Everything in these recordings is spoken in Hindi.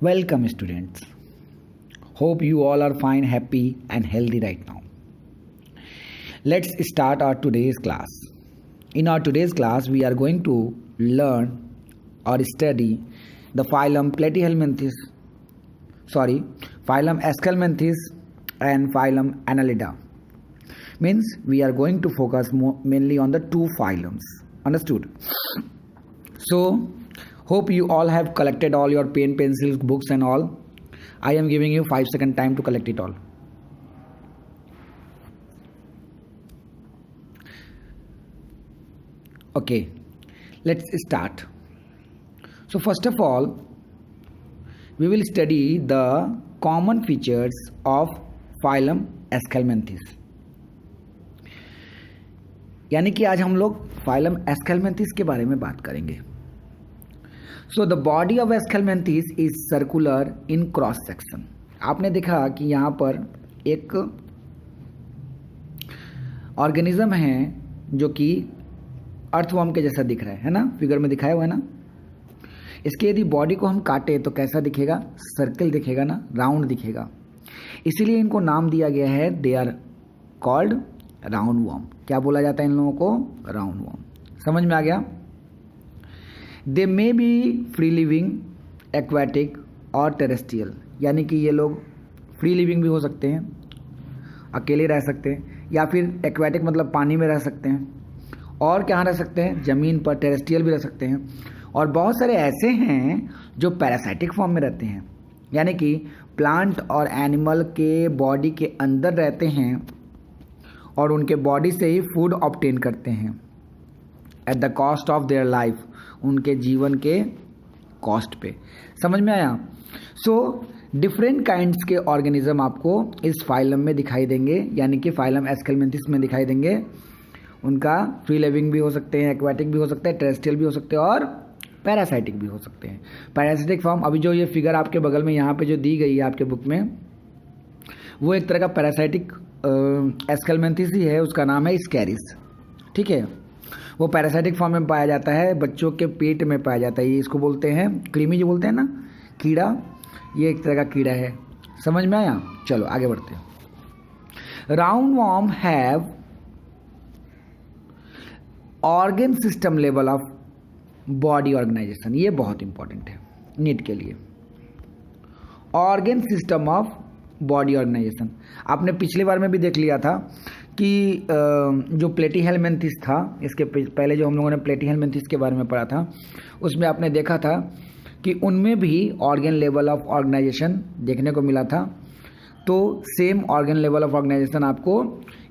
Welcome, students. Hope you all are fine, happy, and healthy right now. Let's start our today's class. In our today's class, we are going to learn or study the phylum phylum Aschelminthes and phylum Annelida. Means we are going to focus mainly on the two phylums. Understood? So, hope you all have collected all your pen, pencils, books and all. I am giving you 5 second time to collect it all. Okay, let's start. So first of all, we will study the common features of phylum Aschelminthes. यानी कि आज हम लोग phylum Aschelminthes के बारे में बात करेंगे. So the body of Aschelminthes is circular in cross section. आपने देखा कि यहाँ पर एक ऑर्गेनिज्म है जो कि अर्थवर्म के जैसा दिख रहा है ना, फिगर में दिखाया हुआ है ना. इसके यदि बॉडी को हम काटे तो कैसा दिखेगा? सर्कल दिखेगा ना, राउंड दिखेगा. इसीलिए इनको नाम दिया गया है, they are called round worm. क्या बोला जाता है इन लोगों को? Round worm. समझ में आ गया? They may be free living, aquatic और टेरेस्ट्रियल. यानी कि ये लोग फ्री लिविंग भी हो सकते हैं, अकेले रह सकते हैं, या फिर एक्वाटिक मतलब पानी में रह सकते हैं, और कहाँ रह सकते हैं? ज़मीन पर. टेरेस्ट्रियल भी रह सकते हैं. और बहुत सारे ऐसे हैं जो पैरासाइटिक फॉर्म में रहते हैं, यानी कि प्लांट और एनिमल के बॉडी के अंदर रहते हैं और उनके बॉडी से ही फूड ऑब्टेन करते हैं at the cost of their life. उनके जीवन के कॉस्ट पे. समझ में आया? सो डिफरेंट काइंड्स के ऑर्गेनिज्म आपको इस फाइलम में दिखाई देंगे, यानी कि फाइलम एस्केलमेंथिस में दिखाई देंगे. उनका फ्री लिविंग भी हो सकते हैं, एक्वाटिक भी हो सकते हैं, टेरेस्ट्रियल भी हो सकते हैं और पैरासाइटिक भी हो सकते हैं. पैरासाइटिक फॉर्म, अभी जो ये फिगर आपके बगल में यहाँ पे जो दी गई है आपके बुक में, वो एक तरह का पैरासाइटिक एस्केलमेंथिस ही है. उसका नाम है स्कैरिस. ठीक है, वो पैरासाइटिक फॉर्म में पाया जाता है, बच्चों के पेट में पाया जाता है. ये इसको बोलते हैं कृमि, जो बोलते हैं ना, कीड़ा. ये एक तरह का कीड़ा है. समझ में आया? चलो आगे बढ़ते हैं. Round worm have organ system level of body organisation. ये बहुत इंपॉर्टेंट है नीट के लिए. Organ system of body organisation आपने पिछली बार में भी देख लिया था कि जो प्लेटीहेलमिन्थिस था, इसके पहले जो हम लोगों ने प्लेटीहेलमिन्थिस के बारे में पढ़ा था, उसमें आपने देखा था कि उनमें भी ऑर्गन लेवल ऑफ ऑर्गेनाइजेशन देखने को मिला था. तो same organ level of organisation आपको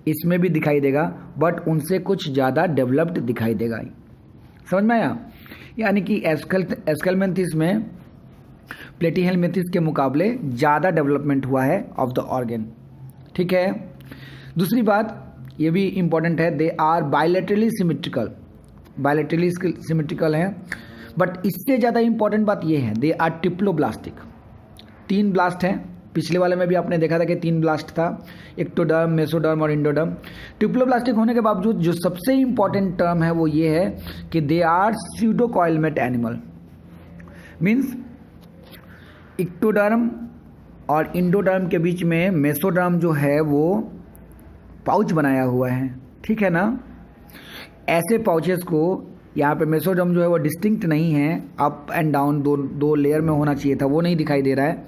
इसमें भी दिखाई देगा, बट उनसे कुछ ज़्यादा डेवलप्ड दिखाई देगा. समझ में आया? यानी कि एस्केलमेंथिस में प्लेटीहेलमिन्थिस के मुकाबले ज़्यादा डेवलपमेंट हुआ है ऑफ द ऑर्गन. ठीक है. दूसरी बात ये भी इम्पॉर्टेंट है, they are bilaterally symmetrical. Bilaterally symmetrical हैं, बट इससे ज़्यादा इंपॉर्टेंट बात ये है, दे आर ट्रिप्लोब्लास्टिक. 3 ब्लास्ट हैं. पिछले वाले में भी आपने देखा था कि 3 ब्लास्ट था, एक्टोडर्म, मेसोडर्म और इंडोडर्म. ट्रिप्लोब्लास्टिक होने के बावजूद जो सबसे इंपॉर्टेंट टर्म है वो ये है कि they are pseudocoelomate animal. Means ectoderm और इंडोडर्म के बीच में मेसोडर्म जो है वो पाउच बनाया हुआ है. ठीक है ना? ऐसे पाउचेस को यहाँ पे मेसोडर्म जो है वो डिस्टिंक्ट नहीं है, अप एंड डाउन दो लेयर में होना चाहिए था, वो नहीं दिखाई दे रहा है.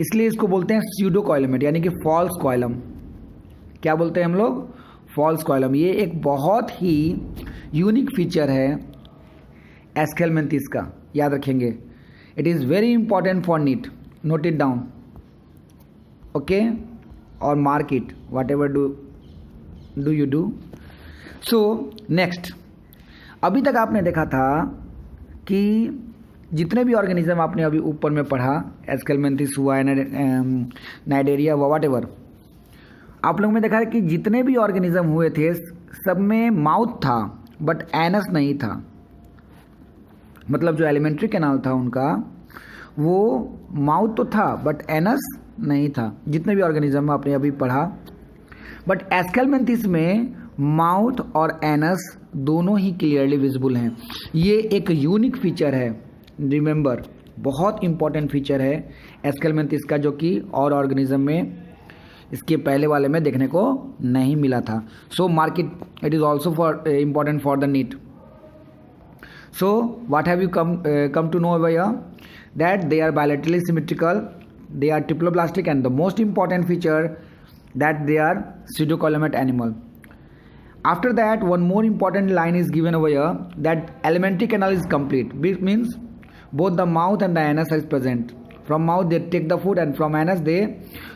इसलिए इसको बोलते हैं स्यूडोकॉइलमेट, यानी कि फॉल्स कॉइलम. क्या बोलते हैं हम लोग? False coelom. ये एक बहुत ही यूनिक फीचर है एस्केलमेंथिस का. याद रखेंगे. It is very important for NEET. Note it down. Okay, और mark it whatever do you do. So next, अभी तक आपने देखा था कि जितने भी ऑर्गेनिज्म आपने अभी ऊपर में पढ़ा, एस्केलमेंथिस हुआ, नाइडेरिया हुआ, वट एवर, आप लोगों में देखा है कि जितने भी ऑर्गेनिज्म हुए थे सब में माउथ था बट एनस नहीं था. मतलब जो एलिमेंट्री कैनाल था उनका, वो माउथ तो था बट एनस नहीं था. जितने भी ऑर्गेनिज्म आपने अभी पढ़ा, बट एस्केलमेंथिस में माउथ और एनस दोनों ही क्लियरली विजिबल हैं. ये एक यूनिक फीचर है. रिमेंबर, बहुत इंपॉर्टेंट फीचर है एस्केलमेंथिस का, जो कि और ऑर्गेनिज्म में इसके पहले वाले में देखने को नहीं मिला था. So market it is also for important for the NEET. So what have you come to know over here? That they are bilaterally symmetrical, they are triploblastic, and the most important feature that they are pseudocoelomate animal. After that, one more important line is given over here, that alimentary canal is complete, which means both the mouth and the anus is present. From mouth they take the food and from anus they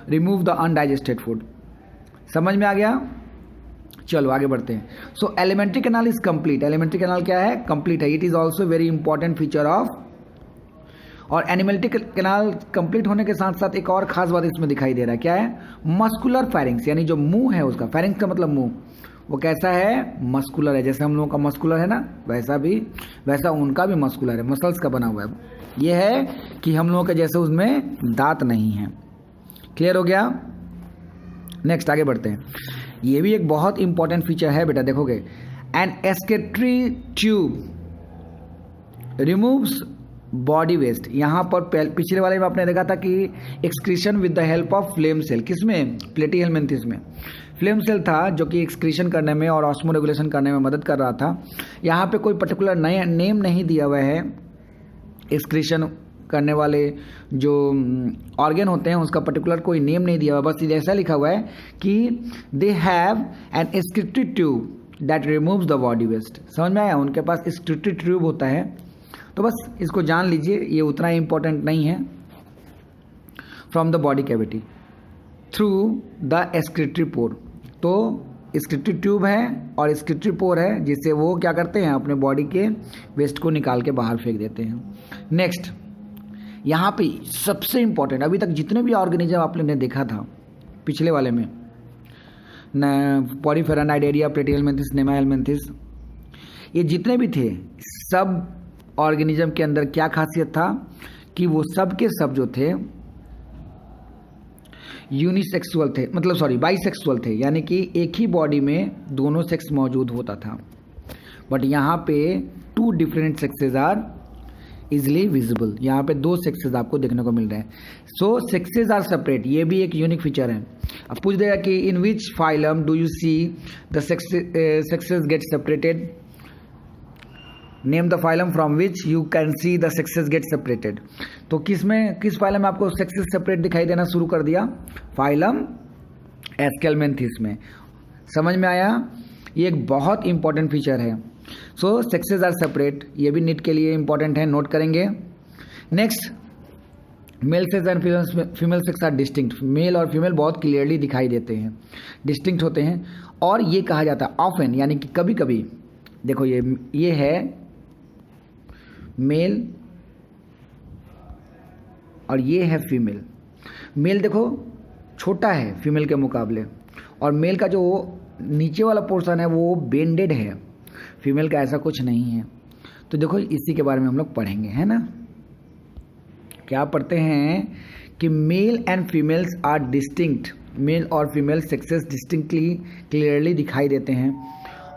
remove the undigested food. समझ में आ गया? चलो आगे बढ़ते हैं. So alimentary canal is complete. Alimentary canal क्या है? कंप्लीट है. It is also very important feature of. और एलिमेंट्री कैनाल कंप्लीट होने के साथ साथ एक और खास बात इसमें दिखाई दे रहा है. क्या है? मस्कुलर फेरिंग्स, यानी जो मुंह है उसका, फेरिंग्स का मतलब मुंह, वो कैसा है? मस्कुलर है. जैसे हम लोगों का मस्कुलर है ना, वैसा उनका भी मस्कुलर है, मसल्स का बना हुआ है. ये है कि हम लोगों के जैसे उसमें दांत नहीं है. क्लियर हो गया? नेक्स्ट आगे बढ़ते हैं. ये भी एक बहुत इंपॉर्टेंट फीचर है बेटा. देखोगे, an excretory tube removes body waste. यहाँ पर पिछले वाले में आपने देखा था कि excretion with the help of flame cell. किसमें? प्लेटीहेलमिन्थिस में फ्लेम सेल था, जो कि एक्सक्रीशन करने में और ऑस्मो रेगुलेशन करने में मदद कर रहा था. यहाँ पे कोई पर्टिकुलर नया नेम नहीं दिया हुआ है. एक्सक्रीशन करने वाले जो ऑर्गन होते हैं उसका पर्टिकुलर कोई नेम नहीं दिया हुआ, बस ऐसा लिखा हुआ है कि they have an excretory tube that removes the body waste. समझ में आया? उनके पास एक्सक्रीटरी ट्यूब होता है. तो बस इसको जान लीजिए, ये उतना इंपॉर्टेंट नहीं है. From the body cavity through the excretory पोर. तो एक्सक्रीटरी ट्यूब है और एक्सक्रीटरी पोर है, जिससे वो क्या करते हैं? अपने बॉडी के वेस्ट को निकाल के बाहर फेंक देते हैं. नेक्स्ट, यहाँ पे सबसे इंपॉर्टेंट, अभी तक जितने भी ऑर्गेनिज्म आप लोगों ने देखा था पिछले वाले में, पॉरीफेरा, नाइडेरिया, प्लेटीहेलमिन्थिस, नेमाहेलमिन्थिस, ये जितने भी थे, सब ऑर्गेनिज्म के अंदर क्या खासियत था कि वो सब के सब जो थे यूनिसेक्सुअल थे, मतलब सॉरी बाइसेक्सुअल थे, यानी कि एक ही बॉडी में दोनों सेक्स मौजूद होता था. बट यहाँ पे 2 different sexes are easily visible. यहाँ पे 2 सेक्सेस आपको देखने को मिल रहे हैं. सो सेक्सेस आर सेपरेट. ये भी एक यूनिक फीचर है. अब पूछ देगा कि in which phylum do you see the sexes get separated. Name the phylum from which you can see the sexes get separated. तो किस फाइलम में आपको सेक्सेस सेपरेट दिखाई देना शुरू कर दिया? फाइलम एस्केलमेंथिस में. समझ में आया? ये एक बहुत इंपॉर्टेंट फीचर है. So sexes are separate. ये भी नीट के लिए इंपॉर्टेंट है, नोट करेंगे. Next, male sex and female sex are distinct. Male और फीमेल बहुत क्लियरली दिखाई देते हैं, डिस्टिंक्ट होते हैं. और ये कहा जाता है ऑफन, यानी कि कभी कभी. देखो ये है मेल और ये है फीमेल. मेल देखो छोटा है फीमेल के मुकाबले, और मेल का जो नीचे वाला पोर्शन है वो बेंडेड है. फीमेल का ऐसा कुछ नहीं है. तो देखो इसी के बारे में हम लोग पढ़ेंगे, है ना. क्या पढ़ते हैं कि male and females are distinct. Male और फीमेल सेक्सेस डिस्टिंक्टली क्लियरली दिखाई देते हैं.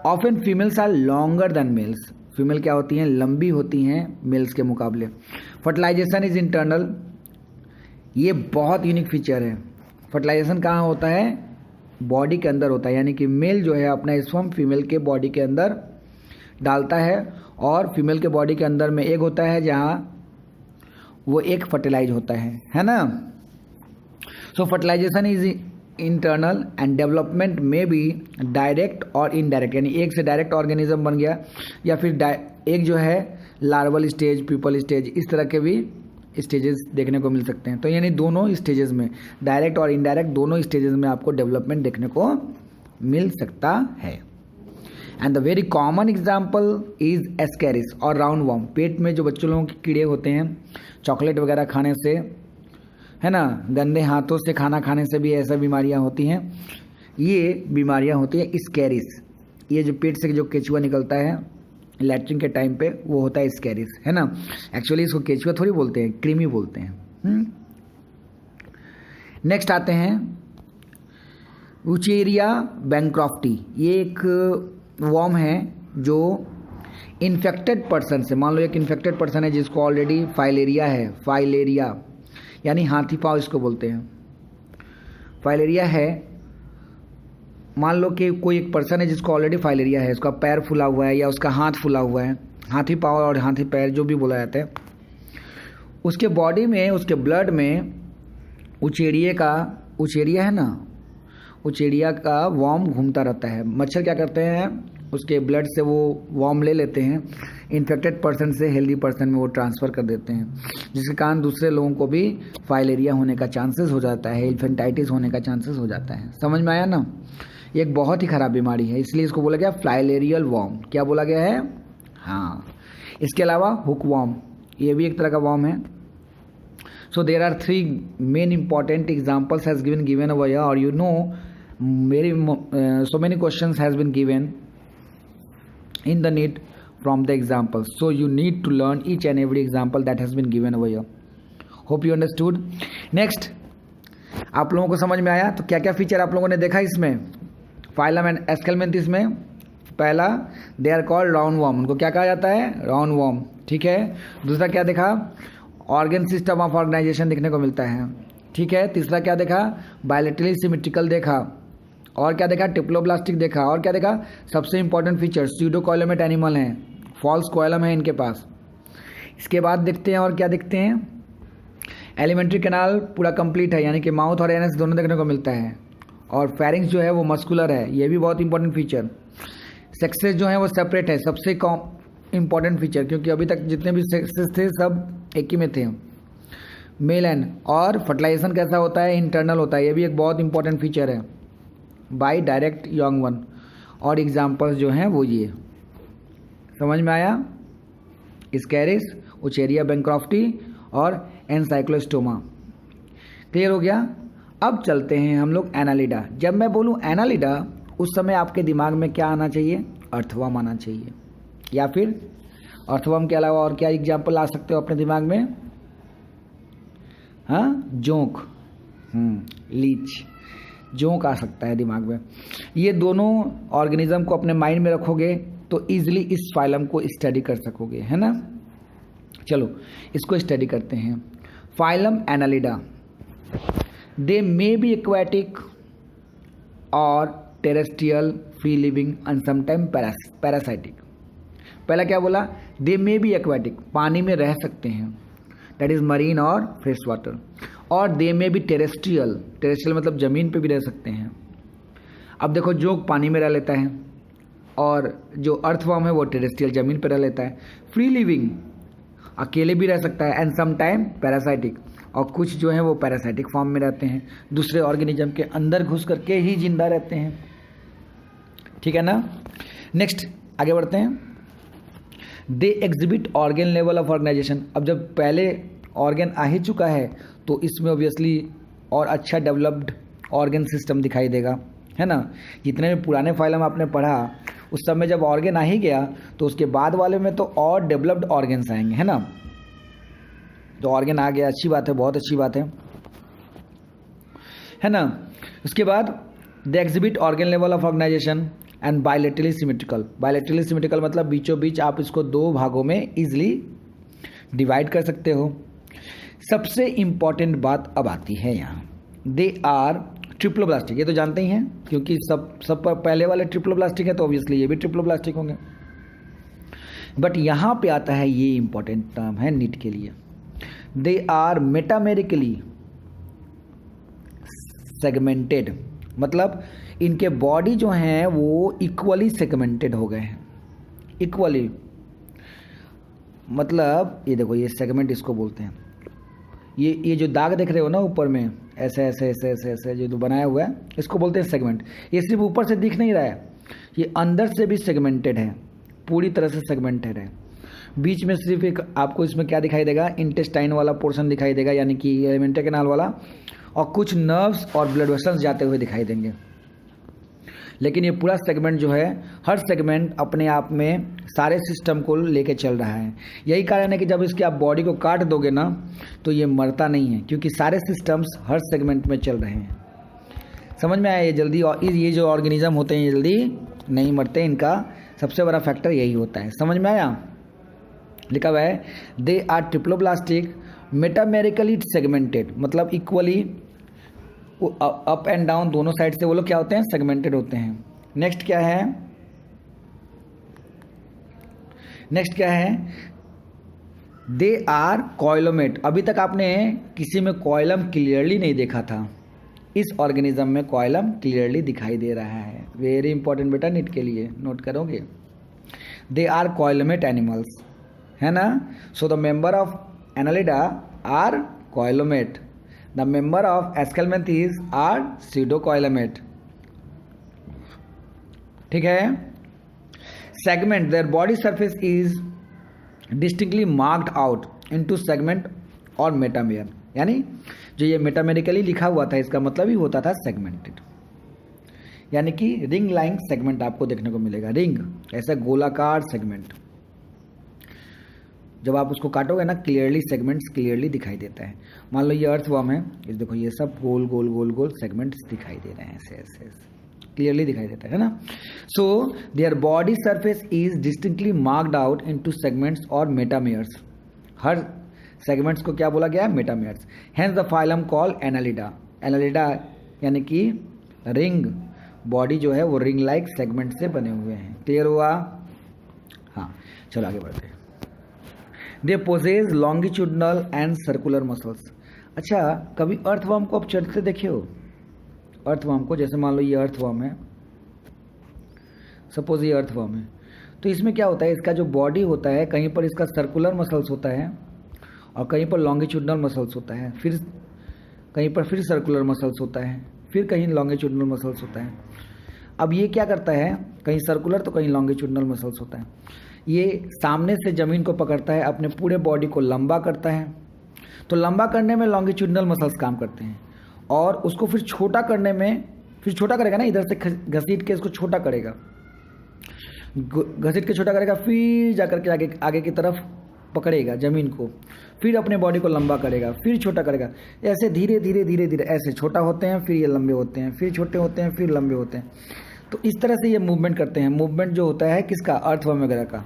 Often females are longer than males. Female क्या होती हैं? लंबी होती हैं मेल्स के मुकाबले. Fertilisation is internal. ये बहुत यूनिक फीचर है. फर्टिलाइजेशन कहाँ होता है? बॉडी के अंदर होता है. यानी कि मेल जो है अपना स्पर्म फीमेल के बॉडी के अंदर डालता है, और फीमेल के बॉडी के अंदर में एग होता है जहाँ वो एग फर्टिलाइज होता है ना. So fertilization is internal and development में भी डायरेक्ट और इनडायरेक्ट. यानी एक से डायरेक्ट ऑर्गेनिज्म बन गया, या फिर एक जो है लार्वल स्टेज, प्यूपल स्टेज, इस तरह के भी स्टेजेस देखने को मिल सकते हैं. तो यानी दोनों स्टेजेस में, डायरेक्ट और इनडायरेक्ट दोनों स्टेजेस में आपको डेवलपमेंट देखने को मिल सकता है. And the very common example is Ascaris और राउंड वर्म. पेट में जो बच्चों लोगों के कीड़े होते हैं चॉकलेट वगैरह खाने से, है ना, गंदे हाथों से खाना खाने से भी ऐसा बीमारियां होती हैं. ये बीमारियां होती हैं स्कैरिस. ये जो पेट से जो केचुआ निकलता है लैट्रिन के टाइम पे, वो होता है स्कैरिस, है ना. एक्चुअली इसको केचुआ थोड़ी बोलते हैं, क्रीमी बोलते हैं. नेक्स्ट आते हैं उचेरिया बैंक्रॉफ्टी. ये एक वर्म है जो इन्फेक्टेड पर्सन से, मान लो एक इन्फेक्टेड पर्सन है जिसको ऑलरेडी फाइलेरिया है, फाइलेरिया यानी हाथी पाँव इसको बोलते हैं, फाइलेरिया है। मान लो कि कोई एक पर्सन है जिसको ऑलरेडी फाइलेरिया है, उसका पैर फूला हुआ है या उसका हाथ फूला हुआ है, हाथी पाँव और हाथी पैर जो भी बोला जाता है, उसके बॉडी में, उसके ब्लड में उचेरिया है ना, उचेरिया का वॉर्म घूमता रहता है। मच्छर क्या करते हैं, उसके ब्लड से वो वॉर्म ले लेते हैं, इन्फेक्टेड पर्सन से हेल्दी पर्सन में वो ट्रांसफ़र कर देते हैं, जिसके कारण दूसरे लोगों को भी फाइलेरिया होने का चांसेस हो जाता है, इन्फेंटाइटिस होने का चांसेस हो जाता है। समझ में आया ना? ये एक बहुत ही ख़राब बीमारी है, इसलिए इसको बोला गया फाइलेरियल वॉर्म। क्या बोला गया है? हाँ। इसके अलावा हुक वॉर्म, ये भी एक तरह का वॉर्म है। So there are three main important examples has been given over here, or you know, so many questions has been given in the NEET from the examples. So you need to learn each and every example that has been given over here. Hope you understood. Next, आप लोगों को समझ में आया? तो क्या क्या फीचर आप लोगों ने देखा इसमें, फाइलम एंड एस्केलमेंथिस में? पहला, they are called round worm, उनको क्या कहा जाता है? राउंड वॉर्म, ठीक है। दूसरा क्या देखा? ऑर्गन सिस्टम ऑफ ऑर्गेनाइजेशन देखने को मिलता है, ठीक है। तीसरा क्या देखा? बायलैटरली सिमेट्रिकल देखा, और क्या देखा? टिप्लोब्लास्टिक देखा, और क्या देखा? सबसे इंपॉर्टेंट फीचर स्यूडोकोइलमेट एनिमल हैं, फॉल्स कोइलम है इनके पास। इसके बाद देखते हैं और क्या देखते हैं, एलिमेंट्री कैनाल पूरा कंप्लीट है, यानी कि माउथ और एनस दोनों देखने को मिलता है, और फेरिंग्स जो है वो मस्कुलर है, ये भी बहुत इंपॉर्टेंट फीचर। सेक्सेस जो है वो सेपरेट है, सबसे इंपॉर्टेंट फीचर, क्योंकि अभी तक जितने भी सेक्सेस थे सब एक ही में थे, मेल एंड। और फर्टिलाइजेशन कैसा होता है? इंटरनल होता है, ये भी एक बहुत इंपॉर्टेंट फीचर है, बाय डायरेक्ट यंग वन। और एग्जांपल्स जो हैं वो ये, समझ में आया? स्कैरिस, उचेरिया बैंक्रॉफ्टी और एनसाइक्लोस्टोमा। क्लियर हो गया? अब चलते हैं हम लोग एनालिडा। जब मैं बोलूँ एनालिडा, उस समय आपके दिमाग में क्या आना चाहिए? अर्थवर्म आना चाहिए, या फिर अर्थवर्म के अलावा और क्या एग्जाम्पल आ सकते हो अपने दिमाग में? हाँ, जोंक, लीच, जोंक आ सकता है दिमाग में। ये दोनों ऑर्गेनिज्म को अपने माइंड में रखोगे तो इजीली इस फाइलम को स्टडी कर सकोगे, है ना। चलो इसको स्टडी करते हैं। Phylum Annelida, they may be aquatic और terrestrial, free living and sometime parasitic. पहला क्या बोला? दे मे बी एक्वाटिक, पानी में रह सकते हैं, दैट इज मरीन और फ्रेश वाटर। और दे मे बी टेरेस्ट्रियल, टेरेस्ट्रियल मतलब जमीन पे भी रह सकते हैं। अब देखो, जोंक पानी में रह लेता है, और जो अर्थवर्म है वो टेरेस्ट्रियल जमीन पे रह लेता है। फ्री लिविंग, अकेले भी रह सकता है, एंड समटाइम पैरासाइटिक, और कुछ जो है वो पैरासाइटिक फॉर्म में रहते हैं, दूसरे ऑर्गेनिज्म के अंदर घुस करके ही जिंदा रहते हैं, ठीक है ना। नेक्स्ट आगे बढ़ते हैं। They exhibit organ level of organisation. अब जब पहले ऑर्गन आ ही चुका है तो इसमें ऑब्वियसली और अच्छा डेवलप्ड ऑर्गन सिस्टम दिखाई देगा, है ना। जितने भी पुराने फाइलम आपने पढ़ा उस समय जब ऑर्गन आ ही गया तो उसके बाद वाले में तो और डेवलप्ड ऑर्गन्स आएंगे, है ना। तो ऑर्गन आ गया, अच्छी बात है, बहुत अच्छी बात है ना। उसके बाद they exhibit organ level of organisation and bilaterally symmetrical. Bilaterally symmetrical मतलब बीचों बीच आप इसको दो भागों में इजिली डिवाइड कर सकते हो। सबसे इंपॉर्टेंट बात अब आती है यहाँ, दे आर ट्रिप्लोब्लास्टिक। ये तो जानते ही हैं क्योंकि सब पहले वाले ट्रिप्लोब्लास्टिक है तो ऑब्वियसली ये भी ट्रिप्लोब्लास्टिक होंगे। बट यहाँ पे आता है, ये इंपॉर्टेंट टर्म है नीट के लिए, दे आर मेटामेरिकली सेगमेंटेड। मतलब इनके बॉडी जो हैं वो इक्वली सेगमेंटेड हो गए हैं, इक्वली। मतलब ये देखो, ये सेगमेंट इसको बोलते हैं। ये जो दाग देख रहे हो ना ऊपर में, ऐसे ऐसे ऐसे ऐसे ऐसे जो बनाया हुआ है, इसको बोलते हैं सेगमेंट। ये सिर्फ ऊपर से दिख नहीं रहा है, ये अंदर से भी सेगमेंटेड है, पूरी तरह से सेगमेंटेड है। बीच में सिर्फ एक आपको इसमें क्या दिखाई देगा, इंटेस्टाइन वाला पोर्शन दिखाई देगा, यानी कि एलिमेंट्री कैनाल वाला, और कुछ नर्व्स और ब्लड वेसल्स जाते हुए दिखाई देंगे। लेकिन ये पूरा सेगमेंट जो है, हर सेगमेंट अपने आप में सारे सिस्टम को लेके चल रहा है। यही कारण है कि जब इसके आप बॉडी को काट दोगे ना तो ये मरता नहीं है, क्योंकि सारे सिस्टम्स हर सेगमेंट में चल रहे हैं। समझ में आया? ये जल्दी, और ये जो ऑर्गेनिज्म होते हैं ये जल्दी नहीं मरते, इनका सबसे बड़ा फैक्टर यही होता है। समझ में आया? लिखा हुआ है they are triploblastic metamerically segmented, मतलब इक्वली अप एंड डाउन दोनों साइड से वो लोग क्या होते हैं, सेगमेंटेड होते हैं। नेक्स्ट क्या है, नेक्स्ट क्या है, दे आर कॉइलोमेट। अभी तक आपने किसी में कॉइलम क्लियरली नहीं देखा था, इस ऑर्गेनिज्म में कॉइलम क्लियरली दिखाई दे रहा है। वेरी इंपॉर्टेंट बेटा, नीट के लिए नोट करोगे। दे आर कॉइलोमेट एनिमल्स, है ना। So the member of Annelida are coelomate, the member of Aschelminthes are pseudocoelomate. ठीक है। Segment, their body surface is distinctly marked out into segment और मेटामेयर, यानी जो ये मेटामेरिकली लिखा हुआ था इसका मतलब ही होता था सेगमेंटेड, यानी कि रिंग लाइंग सेगमेंट आपको देखने को मिलेगा। रिंग ऐसा गोलाकार सेगमेंट, जब आप उसको काटोगे ना क्लियरली सेगमेंट्स क्लियरली दिखाई देता है। मान लो ये अर्थवर्म है, इस देखो ये सब गोल गोल गोल गोल सेगमेंट्स दिखाई दे रहे हैं, ऐसे ऐसे क्लियरली दिखाई देता है ना। So their body surface is distinctly marked out into segments और मेटामेयर्स। हर सेगमेंट्स को क्या बोला गया, metameres. Hence the phylum call Annelida. Annelida यानी कि रिंग बॉडी जो है वो रिंग लाइक सेगमेंट से बने हुए हैं। क्लियर हुआ? हाँ, चलो आगे बढ़ते हैं। They possess longitudinal and circular muscles. अच्छा, कभी अर्थवर्म को आप चलते देखे हो? अर्थवर्म को, जैसे मान लो ये अर्थवर्म है, सपोज ये अर्थवर्म है, तो इसमें क्या होता है, इसका जो बॉडी होता है कहीं पर इसका सर्कुलर मसल्स होता है और कहीं पर लॉन्गिट्यूडनल मसल्स होता है, फिर कहीं पर फिर सर्कुलर मसल्स होता है, फिर कहीं लॉन्गिट्यूडनल मसल्स होता है। अब ये क्या करता है, कहीं सर्कुलर तो कहीं लॉन्गिट्यूडनल मसल्स होता है। ये सामने से ज़मीन को पकड़ता है, अपने पूरे बॉडी को लंबा करता है, तो लंबा करने में लॉन्गिट्यूडनल मसल्स काम करते हैं, और उसको फिर छोटा करने में, फिर छोटा करेगा ना, इधर से घसीट के इसको छोटा करेगा, घसीट के छोटा करेगा, फिर जाकर के आगे की तरफ पकड़ेगा ज़मीन को, फिर अपने बॉडी को लंबा करेगा, फिर छोटा करेगा। ऐसे धीरे धीरे धीरे धीरे ऐसे छोटा होते हैं, फिर ये लंबे होते हैं, फिर छोटे होते हैं, फिर लंबे होते हैं। तो इस तरह से ये मूवमेंट करते हैं। मूवमेंट जो होता है किसका, अर्थवर्म वगैरह का।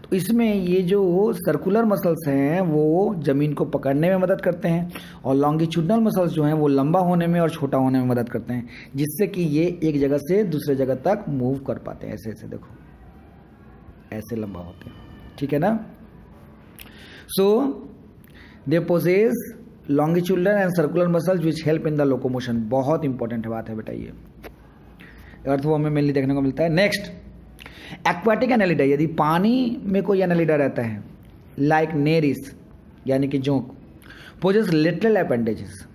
तो इसमें ये जो सर्कुलर मसल्स हैं वो ज़मीन को पकड़ने में मदद करते हैं, और लॉन्गिट्यूडनल मसल्स जो हैं वो लंबा होने में और छोटा होने में मदद करते हैं, जिससे कि ये एक जगह से दूसरे जगह तक मूव कर पाते हैं। ऐसे ऐसे देखो, ऐसे लंबा होते हैं, ठीक है ना। So they possess longitudinal and circular muscles which help in the locomotion. बहुत इंपॉर्टेंट बात है बेटा, ये अर्थवर्म में मेनली देखने को मिलता है। नेक्स्ट, एक्वाटिक एनालिडा, यदि पानी में कोई एनालिडा रहता है, लाइक नेरिस यानी कि जोंक, possess lateral appendages,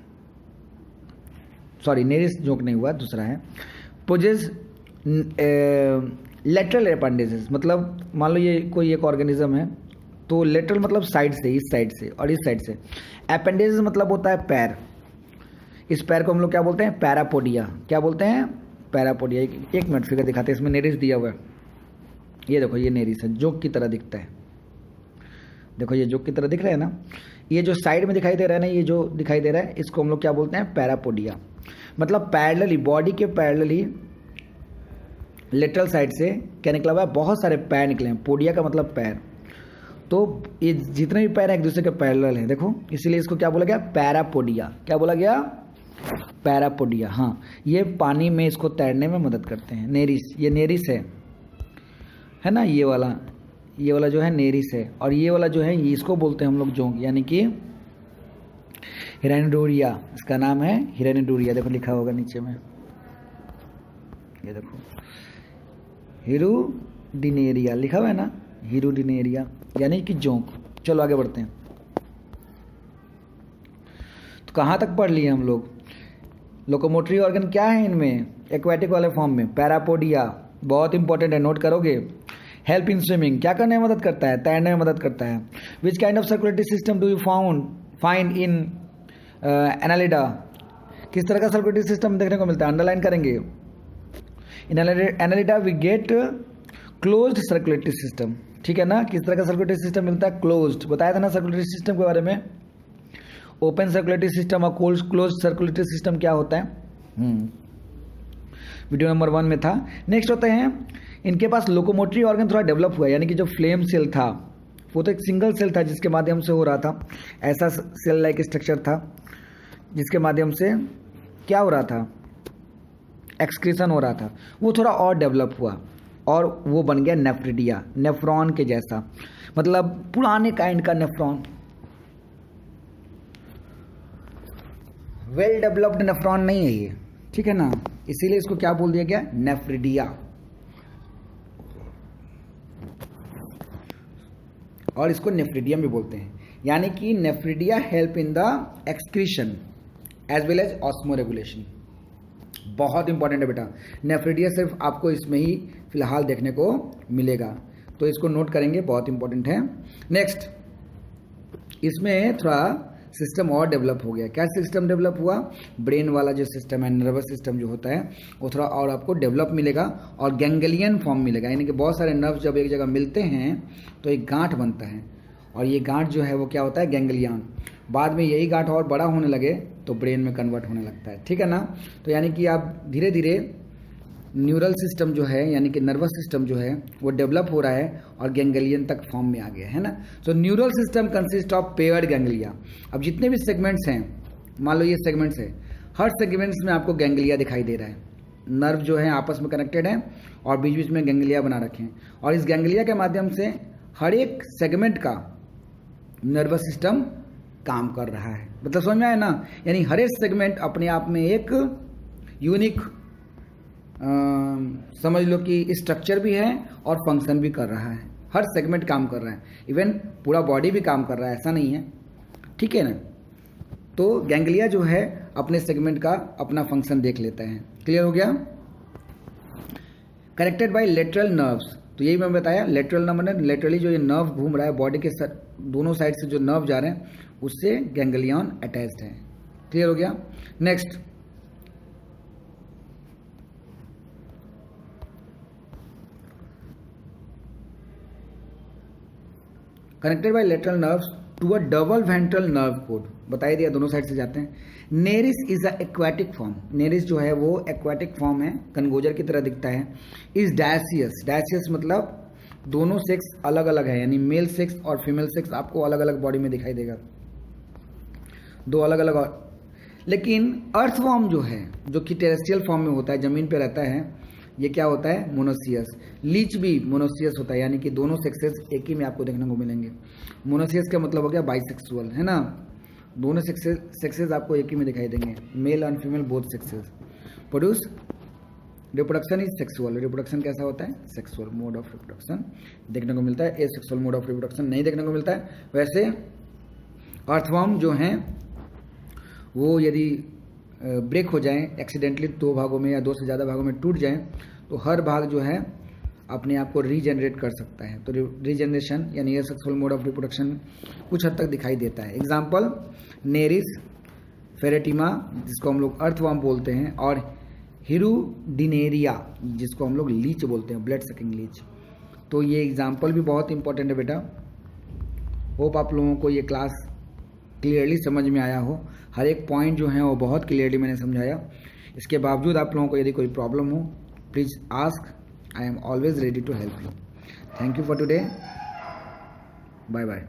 sorry Nereis जोंक नहीं हुआ, दूसरा है, पोजेस लेटरल अपेंडेजेस, मतलब मान लो ये कोई एक ऑर्गेनिज्म है, तो लेटरल मतलब साइड से, इस साइड से और इस साइड से। अपेंडेजेस मतलब होता है पैर, इस पैर को हम लोग क्या बोलते हैं, पैरापोडिया। क्या बोलते हैं, पैरापोडिया। एक मिनट फिगर दिखाते हैं, इसमें नेरिस दिया हुआ है, ये देखो ये नेरिस है, जोक की तरह दिखता है, देखो ये जोक की तरह दिख रहा है ना। ये जो साइड में दिखाई दे रहा है ना, ये जो दिखाई दे रहा है, इसको हम लोग क्या बोलते हैं, पैरापोडिया। मतलब पैरेलली, बॉडी के पैरेलली लेटरल साइड से क्या निकला हुआ है, बहुत सारे पैर निकले हैं। पोडिया का मतलब पैर, तो ये जितने भी पैर हैं एक दूसरे के पैरेलल हैं, देखो, इसीलिए इसको क्या बोला गया, पैरापोडिया। क्या बोला गया, पैरापोडिया। हाँ, ये पानी में इसको तैरने में मदद करते हैं। नेरिस, ये नेरिस है ना, ये वाला जो है नेरिस है, और ये वाला जो है इसको बोलते हैं हम लोग जोंक, यानी कि हिरानिडोरिया, इसका नाम है हिरानिडोरिया। देखो लिखा होगा नीचे में, ये देखो हिरुडिनेरिया लिखा हुआ है ना, हिरुडिनेरिया यानी कि जोंक। चलो आगे बढ़ते हैं। तो कहाँ तक पढ़ लिए हम लोग, लोकोमोटरी ऑर्गन क्या है इनमें, एक्वाटिक वाले फॉर्म में, पैरापोडिया, बहुत इंपॉर्टेंट है, नोट करोगे। हेल्प इन स्विमिंग, क्या करने में मदद करता है, तैरने में मदद करता है। Which kind of circulatory system do you find in Annelida, किस तरह का सर्कुलेटरी सिस्टम देखने को मिलता है, अंडरलाइन करेंगे। In Annelida we get closed circulatory system, ठीक है ना। किस तरह का सर्कुलेटरी सिस्टम मिलता है, क्लोज्ड। बताया था ना सर्कुलेटरी सिस्टम के बारे में, ओपन सर्कुलेटरी सिस्टम और क्लोज्ड सर्कुलेटरी सिस्टम क्या होता है, वीडियो नंबर 1 में था। नेक्स्ट होते हैं इनके पास लोकोमोटरी ऑर्गन थोड़ा डेवलप हुआ है, यानी कि जो फ्लेम सेल था वो तो एक सिंगल सेल था जिसके माध्यम से हो रहा था, ऐसा सेल लाइक स्ट्रक्चर था जिसके माध्यम से क्या हो रहा था, एक्सक्रीशन हो रहा था। वो थोड़ा और डेवलप हुआ और वो बन गया नेफ्रिडिया, नेफ्रॉन के जैसा, मतलब पुराने काइंड का नेफ्रॉन, वेल डेवलप्ड नेफ्रॉन नहीं है ये, ठीक है ना, इसीलिए इसको क्या बोल दिया गया, नेफ्रिडिया। और इसको नेफ्रिडियम भी बोलते हैं, यानी कि nephridia help in the excretion as well as osmoregulation. बहुत इंपॉर्टेंट है बेटा, नेफ्रिडिया सिर्फ आपको इसमें ही फिलहाल देखने को मिलेगा, तो इसको नोट करेंगे, बहुत इंपॉर्टेंट है। नेक्स्ट, इसमें थोड़ा सिस्टम और डेवलप हो गया। क्या सिस्टम डेवलप हुआ, ब्रेन वाला जो सिस्टम है, नर्वस सिस्टम जो होता है वो थोड़ा और आपको डेवलप मिलेगा और गैंग्लियन फॉर्म मिलेगा, यानी कि बहुत सारे नर्व जब एक जगह मिलते हैं तो एक गांठ बनता है और ये गांठ जो है वो क्या होता है, गैंग्लियन। बाद में यही गांठ और बड़ा होने लगे तो ब्रेन में कन्वर्ट होने लगता है, ठीक है ना। तो यानी कि आप धीरे धीरे न्यूरल सिस्टम जो है, यानी कि नर्वस सिस्टम जो है वो डेवलप हो रहा है और गैंग्लियन तक फॉर्म में आ गया है ना। तो neural system consist of paired ganglia. अब जितने भी सेगमेंट्स हैं, मान लो ये सेगमेंट्स है, हर सेगमेंट्स में आपको गैंग्लिया दिखाई दे रहा है। नर्व जो है आपस में कनेक्टेड है और बीच बीच में गैंग्लिया बना रखे हैं और इस गैंग्लिया के माध्यम से हर एक सेगमेंट का नर्वस सिस्टम काम कर रहा है। मतलब समझ में आया ना, यानी हर एक सेगमेंट अपने आप में एक यूनिक समझ लो कि स्ट्रक्चर भी है और फंक्शन भी कर रहा है। हर सेगमेंट काम कर रहा है, इवन पूरा बॉडी भी काम कर रहा है, ऐसा नहीं है, ठीक है ना। तो गैंग्लिया जो है अपने सेगमेंट का अपना फंक्शन देख लेता है। क्लियर हो गया। कनेक्टेड बाय लेटरल नर्व्स, तो यही मैं बताया, लेटरल नर्व मतलब लेटरली जो ये नर्व घूम रहा है बॉडी के दोनों साइड से जो नर्व जा रहे हैं उससे गैंग्लियन अटैच्ड है। क्लियर हो गया। Next, connected by lateral nerves to a double ventral nerve cord, बताई दिया दोनों साइड से जाते हैं। Nereis is a aquatic form, Nereis जो है वो एक्वाटिक फॉर्म है, कनगोजर की तरह दिखता है। इज डायसियस, डायसियस मतलब दोनों सेक्स अलग अलग है, यानी मेल सेक्स और फीमेल सेक्स आपको अलग अलग बॉडी में दिखाई देगा, दो अलग अलग। लेकिन अर्थवॉर्म जो है, जो कि टेरेस्ट्रियल फॉर्म में होता है, जमीन पे रहता है, ये क्या होता है, मोनोसियस। लीच भी मोनोसियस होता है, यानी कि दोनों सेक्सेस एक ही में आपको देखने को मिलेंगे। मोनोसियस का मतलब हो गया बाइसेक्सुअल, है ना, दोनों सेक्सेस आपको एक ही में दिखाई देंगे, male and female both sexes. Produce reproduction is sexual, reproduction कैसा होता है, सेक्सुअल मोड ऑफ रिप्रोडक्शन देखने को मिलता है, एसेक्सुअल मोड ऑफ रिप्रोडक्शन नहीं देखने को मिलता है। वैसे अर्थवॉर्म जो हैं वो यदि ब्रेक हो जाएं एक्सीडेंटली, दो भागों में या दो से ज़्यादा भागों में टूट जाएं, तो हर भाग जो है अपने आप को रीजनरेट कर सकता है। तो रीजनरेशन यानी एसेक्सुअल मोड ऑफ रिप्रोडक्शन कुछ हद तक दिखाई देता है। एग्जाम्पल, नेरिस, फेरेटिमा जिसको हम लोग अर्थवॉर्म बोलते हैं, और हिरुडिनेरिया जिसको हम लोग लीच बोलते हैं, ब्लड सकिंग लीच। तो ये एग्जाम्पल भी बहुत इंपॉर्टेंट है बेटा। होप आप लोगों को ये क्लास क्लियरली समझ में आया हो, हर एक पॉइंट जो है वो बहुत क्लियरली मैंने समझाया। इसके बावजूद आप लोगों को यदि कोई प्रॉब्लम हो, please ask, I am always ready to help you. Thank you for today, bye bye.